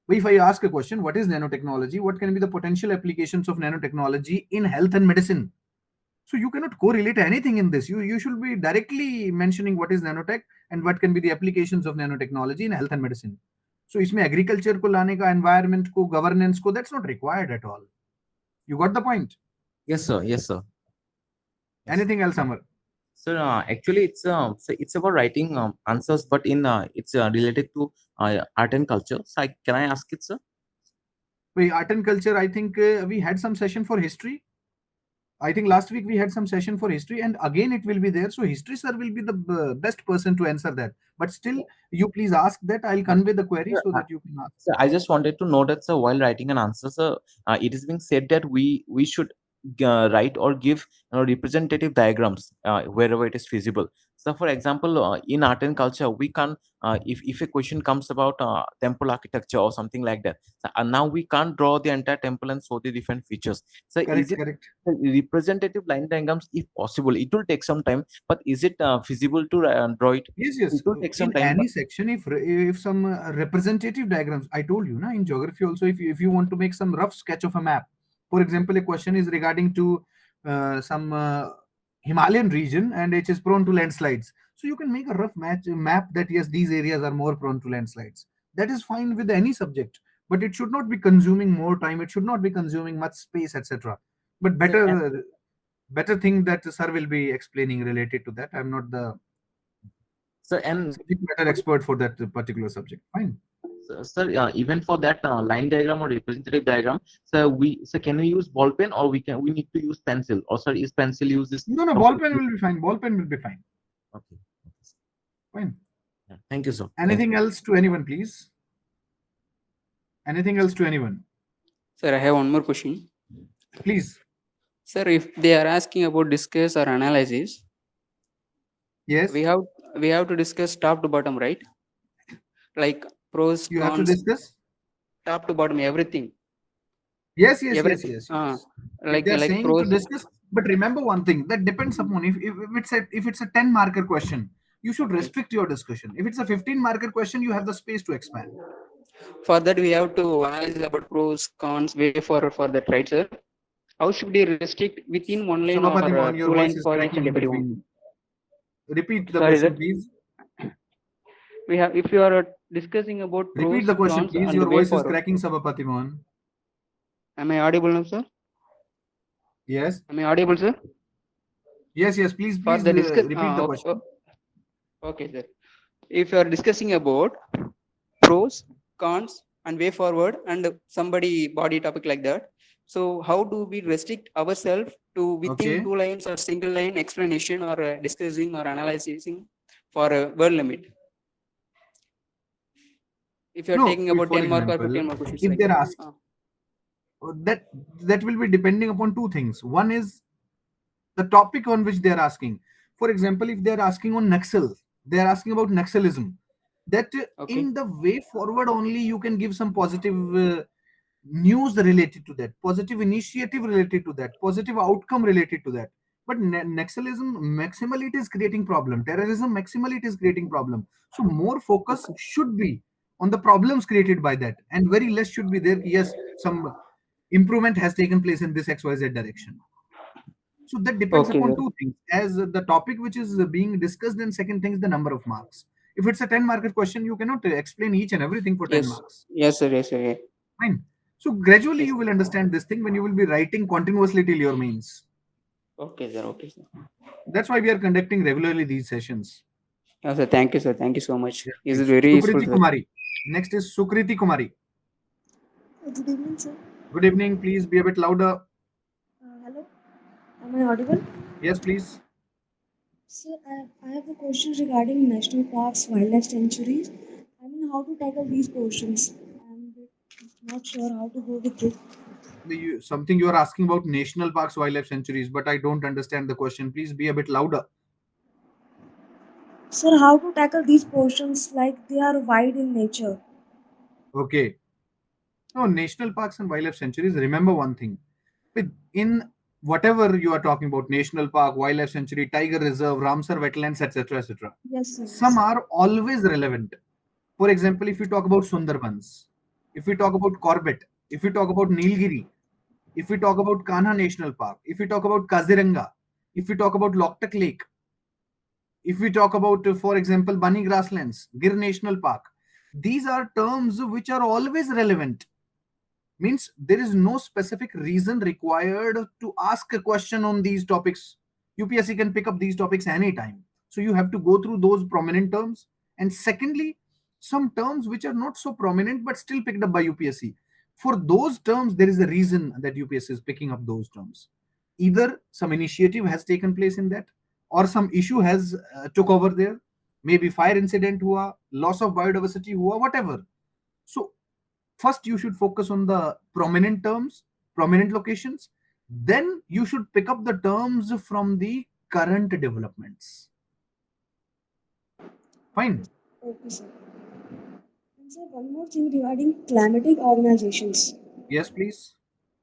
But if I ask a question, what is nanotechnology? What can be the potential applications of nanotechnology in health and medicine? So you cannot correlate anything in this. You should be directly mentioning what is nanotech and what can be the applications of nanotechnology in health and medicine. So इसमें agriculture को लाने का, environment को, governance को, that's not required at all. You got the point? Yes, sir. Yes, sir. Yes. Anything else, Amar? Sir, actually, it's about writing answers, but in it's related to art and culture. So, can I ask it, sir? Wait, art and culture. I think we had some session for history. I think last week we had some session for history, and again it will be there. So history sir will be the best person to answer that. But still, you please ask that. I'll convey the query so that you can ask. Sir, I just wanted to know that, sir, while writing an answer, sir, it is being said that we should write or give representative diagrams wherever it is feasible. So, for example, in art and culture, we can't if a question comes about temple architecture or something like that. So, now we can't draw the entire temple and show the different features. So, Correct, is it correct. representative line diagrams if possible? It will take some time, but is it feasible to draw it? Yes, yes. It will take some In time. any section, if some representative diagrams, I told you, na, in geography also, if you want to make some rough sketch of a map, for example, a question is regarding to some Himalayan region and it is prone to landslides. So you can make a rough map that yes, these areas are more prone to landslides. That is fine with any subject, but it should not be consuming more time. It should not be consuming much space, etc. But better thing that sir will be explaining related to that. I'm not the subject matter expert for that particular subject. Fine. Sir, even for that line diagram or representative diagram, so can we use ball pen or we need to use pencil? Or sir, is pencil used this? No, ball pen will be fine. Ball pen will be fine. Okay. Fine. Yeah, thank you, sir. Anything else to anyone, please? Anything else to anyone? Sir, I have one more question. Please. Sir, if they are asking about discuss or analysis, yes, we have to discuss top to bottom, right? Like pros, you cons, have to discuss top to bottom, everything. Yes. Like they're like saying pros. to discuss, but remember one thing that depends upon if it's a 10 marker question, you should restrict your discussion. If it's a 15 marker question, you have the space to expand. For that, we have to analyze about pros, cons, way for that, right, sir? How should we restrict within one lane or Sabapati Mohan, your two voice lane is for each cracking and in everyone? between. Repeat the Sorry, question, sir. please. We have, if you are discussing about Repeat pros, the question, cons, please. and Your way voice is forward. cracking, Sabapati Mohan. Am I audible now, sir? Yes. Am I audible, sir? Yes, yes. Please, For please the discuss. repeat the Okay, question. okay, sir. If you are discussing about pros, cons, and way forward, and somebody body topic like that, so how do we restrict ourselves to within Okay. two lines or single line explanation or discussing or analyzing for a word limit? If you are No, taking about for 10 mark or example, 15 mark questions if like they're that. asked, that that will be depending upon two things. One is the topic on which they are asking. For example, if they are asking on Naxal, they are asking about Naxalism. That Okay. in the way forward only you can give some positive news related to that, positive initiative related to that, positive outcome related to that. But Naxalism maximally it is creating problem. Terrorism maximally it is creating problem. So more focus should be on the problems created by that, and very less should be there. Yes, some improvement has taken place in this XYZ direction. So that depends Okay, upon sir. two things, as the topic which is being discussed, and second thing is the number of marks. If it's a 10 mark question, you cannot explain each and everything for 10 Yes. marks. Yes, sir. Yes, sir. Yeah. Fine. So gradually Yes. you will understand this thing when you will be writing continuously till your mains. Okay, sir. Okay, sir. That's why we are conducting regularly these sessions. Yeah, sir. Thank you, sir. Thank you so much. Yeah, This is please. very useful, Sukriti sir. Kumari. Next is Sukriti Kumari. Good evening, sir. Good evening. Please be a bit louder. Hello, am I audible? Yes, please. Sir, I have a question regarding national parks, wildlife sanctuaries. I mean, how to tackle these portions. I'm not sure how to go with it. Something you are asking about national parks, wildlife sanctuaries, but I don't understand the question. Please be a bit louder. Sir, how to tackle these portions like they are wide in nature. Okay. No, national parks and wildlife sanctuaries. Remember one thing: in whatever you are talking about, national park, wildlife sanctuary, tiger reserve, Ramsar wetlands, etc., etc., Yes, sir. some are always relevant. For example, if we talk about Sundarbans, if we talk about Corbett, if we talk about Nilgiri, if we talk about Kanha National Park, if we talk about Kaziranga, if we talk about Loktak Lake, if we talk about, for example, Bunny Grasslands, Gir National Park, these are terms which are always relevant. Means there is no specific reason required to ask a question on these topics. UPSC can pick up these topics anytime. So you have to go through those prominent terms. And secondly, some terms which are not so prominent but still picked up by UPSC. For those terms, there is a reason that UPSC is picking up those terms. Either some initiative has taken place in that, or some issue has took over there. Maybe fire incident hua, loss of biodiversity hua, whatever. So first you should focus on the prominent terms, prominent locations. Then you should pick up the terms from the current developments. Fine. Okay, sir. And sir, one more thing regarding climatic organizations. Yes, please.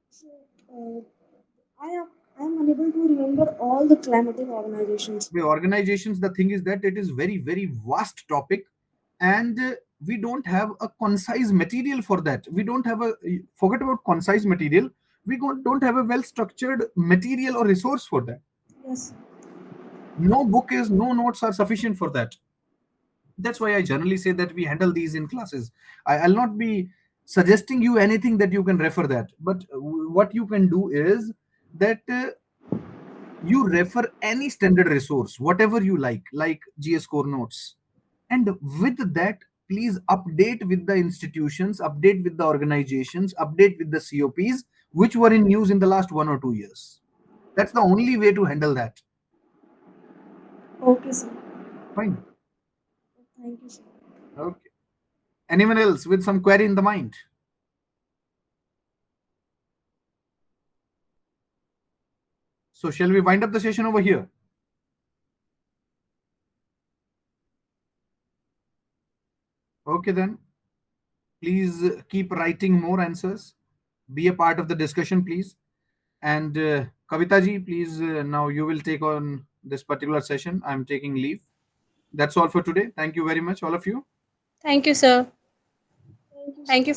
So, I am unable to remember all the climatic organizations. The organizations, the thing is that it is very, very vast topic, and we don't have a concise material for that. We don't have a, forget about concise material, we don't have a well structured material or resource for that. Yes. No book is, no notes are sufficient for that. That's why I generally say that we handle these in classes. I'll not be suggesting you anything that you can refer that, but what you can do is that you refer any standard resource, whatever you like GS core notes, and with that, please update with the institutions, update with the organizations, update with the COPs which were in news in the last 1 or 2 years. That's the only way to handle that. Okay, sir. Fine. Thank you, sir. Okay. Anyone else with some query in the mind? So shall we wind up the session over here? Okay then. Please keep writing more answers. Be a part of the discussion, please. And Kavita ji, please, now you will take on this particular session. I'm taking leave. That's all for today. Thank you very much, all of you. Thank you, sir. Thank you. Thank you.